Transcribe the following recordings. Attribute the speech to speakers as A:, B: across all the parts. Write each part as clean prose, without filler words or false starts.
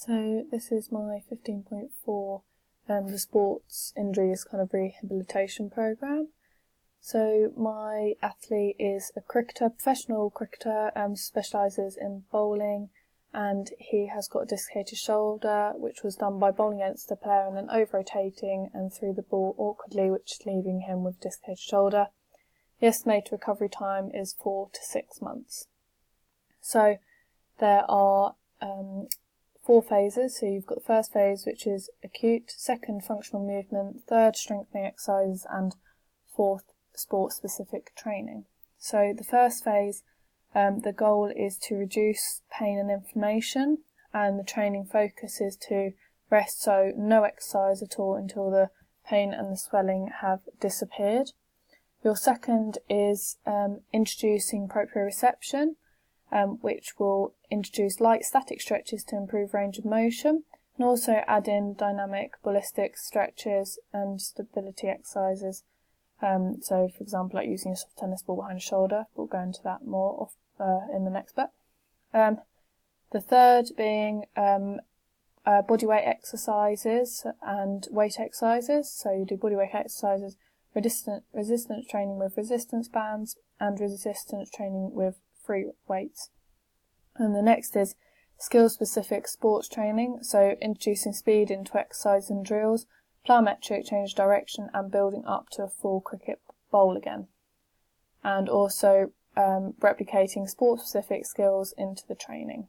A: So this is my 15.4, the sports injuries kind of rehabilitation programme. So my athlete is a cricketer, professional cricketer, specialises in bowling, and he has got a dislocated shoulder, which was done by bowling against the player and then over-rotating and threw the ball awkwardly, which is leaving him with a dislocated shoulder. The estimated recovery time is 4 to 6 months. So there are 4 phases. So you've got the first phase, which is acute, second functional movement, third strengthening exercises, and fourth sport-specific training. So the first phase, the goal is to reduce pain and inflammation, and the training focus is to rest, so no exercise at all until the pain and the swelling have disappeared. Your second is introducing proprioception, which will introduce light static stretches to improve range of motion, and also add in dynamic ballistic stretches and stability exercises. So, for example, like using a soft tennis ball behind the shoulder. We'll go into that more in the next bit. The third being bodyweight exercises and weight exercises. So you do bodyweight exercises, resistance training with resistance bands, and resistance training with free weights. And the next is skill-specific sports training, so introducing speed into exercise and drills, plyometric change direction, and building up to a full cricket bowl again. And also replicating sport-specific skills into the training.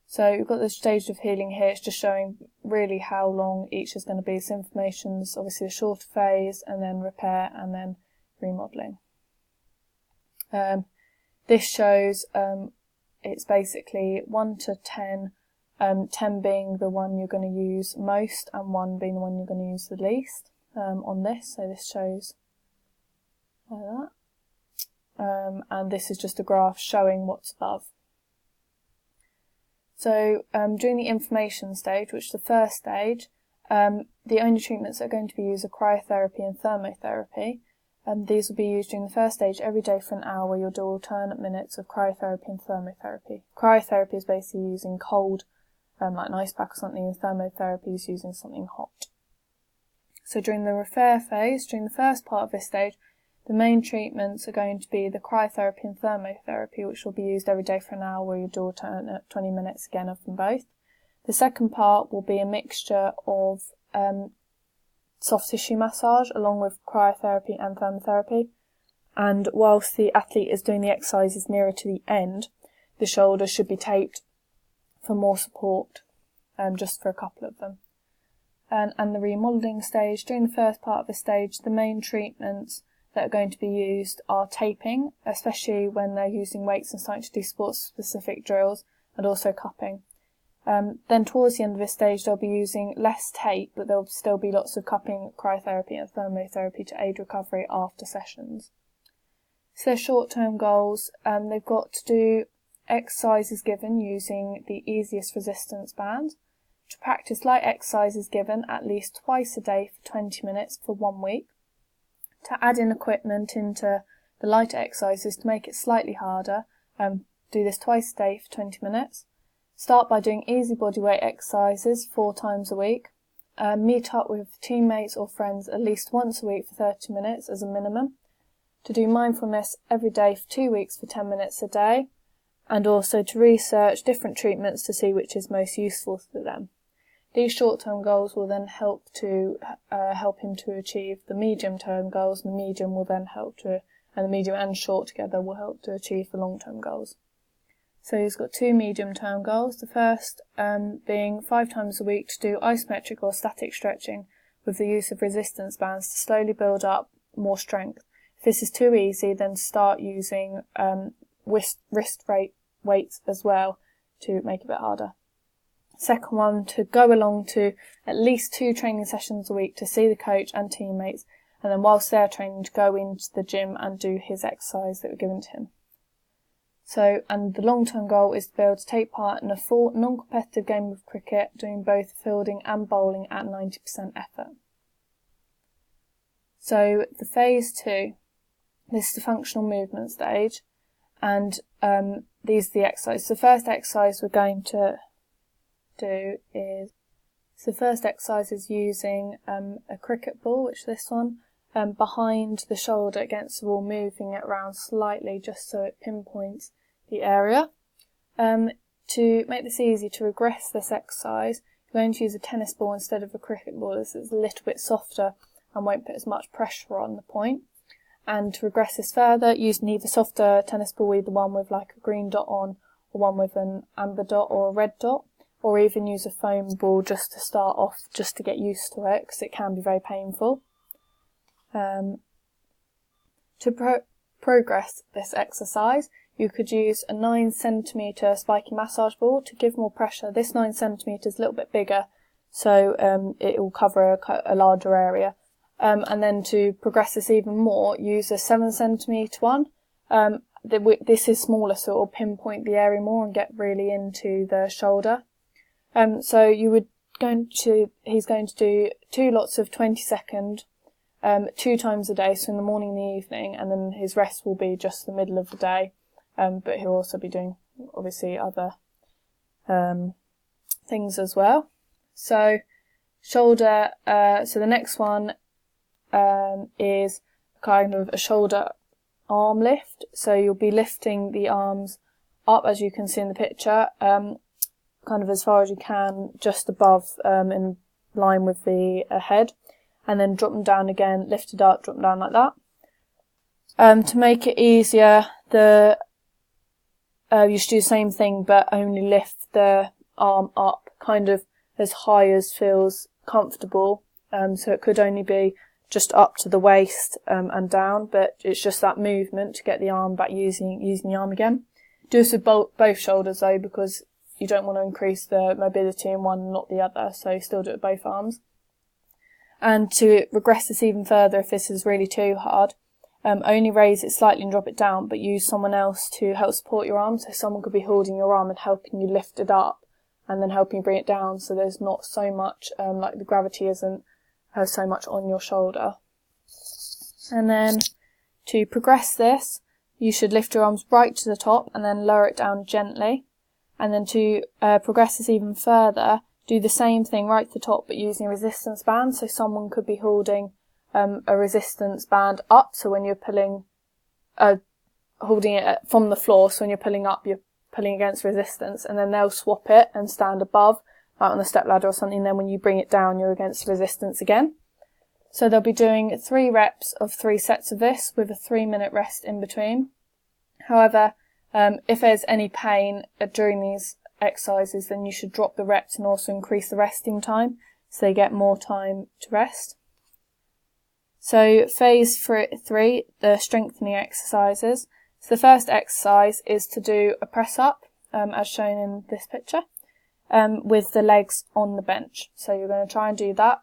A: So you've got the stage of healing here. It's just showing really how long each is going to be. So information's obviously the shorter phase, and then repair, and then remodelling. This shows it's basically 1 to 10, 10 being the one you're going to use most and 1 being the one you're going to use the least on this. So this shows like that. And this is just a graph showing what's above. So during the information stage, which is the first stage, the only treatments that are going to be used are cryotherapy and thermotherapy. These will be used during the first stage every day for an hour, where you'll do alternate minutes of cryotherapy and thermotherapy. Cryotherapy is basically using cold, like an ice pack or something, and thermotherapy is using something hot. So during the repair phase, during the first part of this stage, the main treatments are going to be the cryotherapy and thermotherapy, which will be used every day for an hour, where you'll do alternate 20 minutes again of them both. The second part will be a mixture of soft tissue massage along with cryotherapy and thermotherapy, and whilst the athlete is doing the exercises nearer to the end, the shoulders should be taped for more support, just for a couple of them. And the remodelling stage, during the first part of the stage, the main treatments that are going to be used are taping, especially when they're using weights and starting to do sports specific drills, and also cupping. Then towards the end of this stage, they'll be using less tape, but there'll still be lots of cupping, cryotherapy and thermotherapy to aid recovery after sessions. So their short-term goals, they've got to do exercises given using the easiest resistance band, to practice light exercises given at least twice a day for 20 minutes for 1 week, to add in equipment into the lighter exercises to make it slightly harder, do this twice a day for 20 minutes, start by doing easy bodyweight exercises 4 times a week. Meet up with teammates or friends at least once a week for 30 minutes as a minimum. To do mindfulness every day for 2 weeks for 10 minutes a day. And also to research different treatments to see which is most useful for them. These short-term goals will then help him to achieve the medium-term goals. And the medium will then and the medium and short together will help to achieve the long-term goals. So he's got 2 medium-term goals. The first being 5 times a week to do isometric or static stretching with the use of resistance bands to slowly build up more strength. If this is too easy, then start using wrist weights as well to make it a bit harder. Second one, to go along to at least 2 training sessions a week to see the coach and teammates, and then whilst they're training to go into the gym and do his exercise that were given to him. So, and the long-term goal is to be able to take part in a full non-competitive game of cricket, doing both fielding and bowling at 90% effort. So, the phase 2, this is the functional movement stage, and these are the exercises. The first exercise we're going to do is, so the first exercise is using a cricket ball, which is this one, behind the shoulder against the wall, moving it around slightly just so it pinpoints the area. To make this easy, to regress this exercise, you're going to use a tennis ball instead of a cricket ball. This is a little bit softer and won't put as much pressure on the point. And to regress this further, use either softer tennis ball, either one with like a green dot on, or one with an amber dot or a red dot, or even use a foam ball just to start off, just to get used to it, because it can be very painful. To progress this exercise, you could use a 9cm spiky massage ball to give more pressure. This 9cm is a little bit bigger, so it will cover a larger area. And then to progress this even more, use a 7cm one. This is smaller, so it will pinpoint the area more and get really into the shoulder. So he's going to do 2 lots of 20-second, 2 times a day, so in the morning and the evening, and then his rest will be just the middle of the day. But he'll also be doing, obviously, other things as well. So shoulder, so the next one is kind of a shoulder arm lift. So you'll be lifting the arms up, as you can see in the picture, kind of as far as you can, just above, in line with the head, and then drop them down again, lift it up, drop them down like that. To make it easier, you should do the same thing, but only lift the arm up kind of as high as feels comfortable. So it could only be just up to the waist and down, but it's just that movement to get the arm back using the arm again. Do this with both shoulders though, because you don't want to increase the mobility in one and not the other, so still do it with both arms. And to regress this even further, if this is really too hard, only raise it slightly and drop it down, but use someone else to help support your arm. So someone could be holding your arm and helping you lift it up and then helping you bring it down, so there's not so much, like the gravity isn't so much on your shoulder. And then to progress this, you should lift your arms right to the top and then lower it down gently. And then to progress this even further, do the same thing right to the top, but using a resistance band. So someone could be holding a resistance band up, so when you're pulling, holding it from the floor, so when you're pulling up, you're pulling against resistance, and then they'll swap it and stand above, like on a step ladder or something. Then when you bring it down, you're against resistance again. So they'll be doing 3 reps of 3 sets of this with a 3-minute rest in between. However, if there's any pain during these exercises, then you should drop the reps and also increase the resting time, so they get more time to rest. So phase 3, the strengthening exercises. So the first exercise is to do a press up, as shown in this picture, with the legs on the bench. So you're going to try and do that,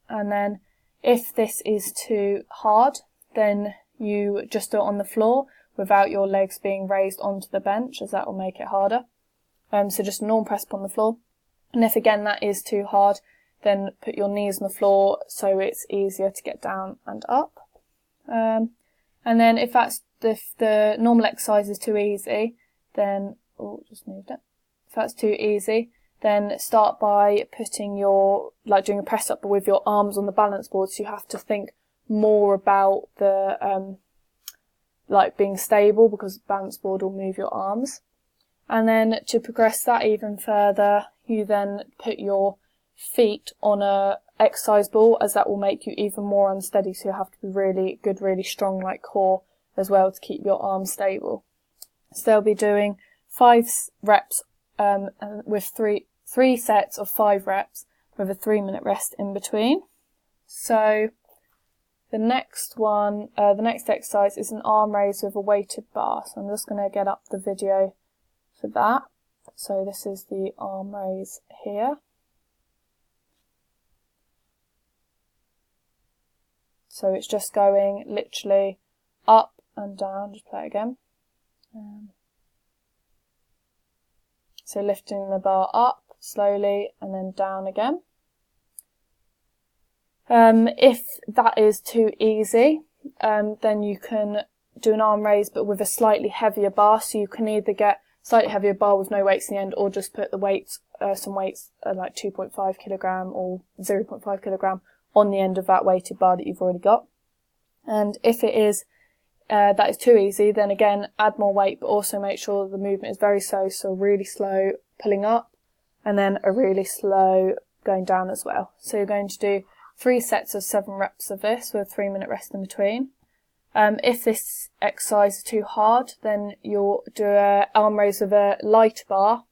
A: and then if this is too hard, then you just do it on the floor without your legs being raised onto the bench, as that will make it harder. So just a normal press up on the floor. And if again that is too hard, then put your knees on the floor so it's easier to get down and up. And then if the normal exercise is too easy, then, if that's too easy, then start by putting doing a press up with your arms on the balance board, so you have to think more about the, being stable, because the balance board will move your arms. And then to progress that even further, you then put your feet on a exercise ball, as that will make you even more unsteady, so you have to be really good, really strong, like core as well, to keep your arms stable. So they'll be doing 5 reps with three sets of 5 reps with a 3-minute rest in between. So the next exercise is an arm raise with a weighted bar. So I'm just going to get up the video for that. So this is the arm raise here. So it's just going literally up and down. Just play it again. So lifting the bar up slowly and then down again. If that is too easy, then you can do an arm raise but with a slightly heavier bar. So you can either get slightly heavier bar with no weights in the end, or just put the weights some weights like 2.5 kilogram or 0.5 kilogram on the end of that weighted bar that you've already got. And if it is that is too easy, then again add more weight, but also make sure the movement is very slow, so really slow pulling up and then a really slow going down as well. So you're going to do 3 sets of 7 reps of this with a 3-minute rest in between. If this exercise is too hard, then you'll do an arm raise with a light bar,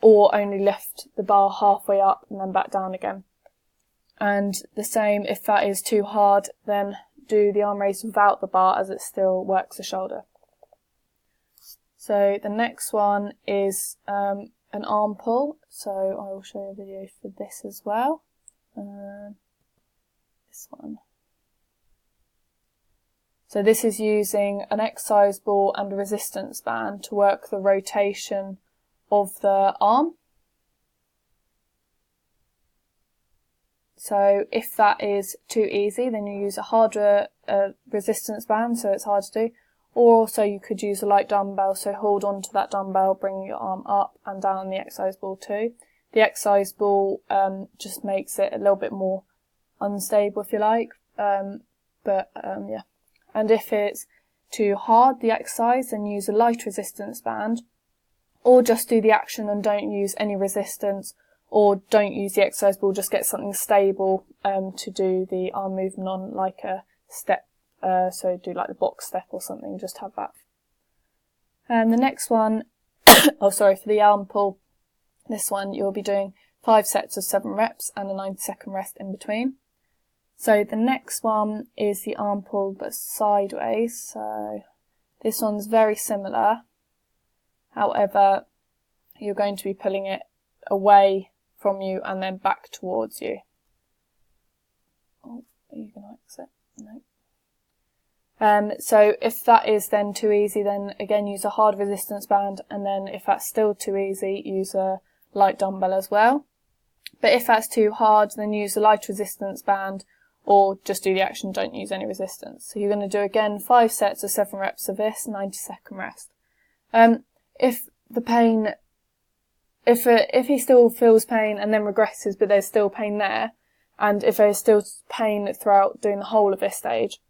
A: or only lift the bar halfway up and then back down again. And the same, if that is too hard, then do the arm raise without the bar, as it still works the shoulder. So the next one is an arm pull. So I will show you a video for this as well. This one. So this is using an exercise ball and a resistance band to work the rotation of the arm. So if that is too easy, then you use a harder resistance band, so it's hard to do. Or also you could use a light dumbbell, so hold on to that dumbbell, bring your arm up and down the exercise ball too. The exercise ball just makes it a little bit more unstable, if you like. Yeah. And if it's too hard, the exercise, then use a light resistance band, or just do the action and don't use any resistance, or don't use the exercise ball, just get something stable to do the arm movement on, like a step, so do like the box step or something, just have that. And the next one, for the arm pull, this one you'll be doing 5 sets of 7 reps and a 90-second rest in between. So the next one is the arm pull but sideways, so this one's very similar, however you're going to be pulling it away from you and then back towards you. Oh, are you going to exit? No. So if that is then too easy, then again use a hard resistance band, and then if that's still too easy, use a light dumbbell as well. But if that's too hard, then use a light resistance band, or just do the action, don't use any resistance. So you're going to do again 5 sets of 7 reps of this, 90-second rest. If the pain, if he still feels pain and then regresses, but there's still pain there, and if there's still pain throughout doing the whole of this stage,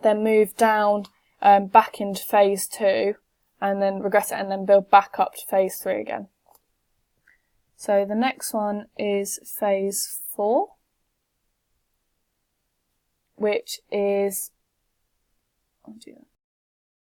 A: then move down back into phase 2, and then regress it, and then build back up to phase 3 again. So the next one is phase 4, which is, I'll do that.